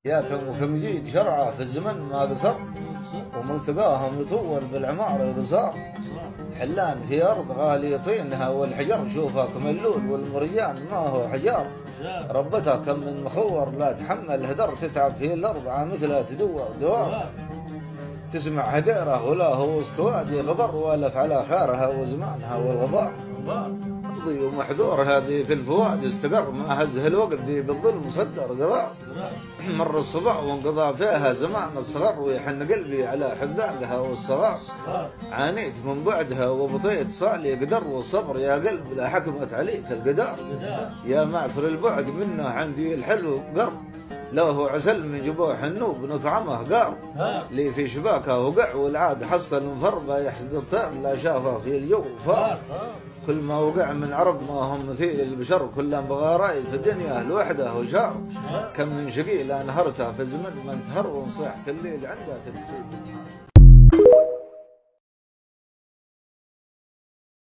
يا كم جيد شرعه في الزمن ما قصر، وملتقاهم يطول بالعمار القصار. حلان في أرض غاليطينها والحجر، شوفها كم اللول والمريان ما هو حجار. ربتها كم من مخور لا تحمل هدر، تتعب في الأرض مثلها تدور دوار. تسمع هديره ولا هو استوادي غبر، والف على خارها وزمانها والغبار. قضي ومحذور هذه في الفواد استقر، ما هزه الوقت ذي بالظلم صدر قرار. مر الصبع وانقضى فيها زمان الصغر، ويحن قلبي على حذاقها والصغار. عانيت من بعدها وبطيت صالي قدر، والصبر يا قلب لا حكمت عليك القدر. يا معصر البعد منه عندي الحلو قرب، لو هو عسل من جبوح النوب نطعمه قار. لي في شباكه وقع والعاد حصل مفربه، يحسد الطير لا شافه في الجو فار. كل ما وقع من عرب ما هم مثيل البشر، كلهم بغى رأي في الدنيا لوحده وشار. كم من شقي لا نهرته في الزمن ما انتهر، ونصيحة الليل عنده تنسيب.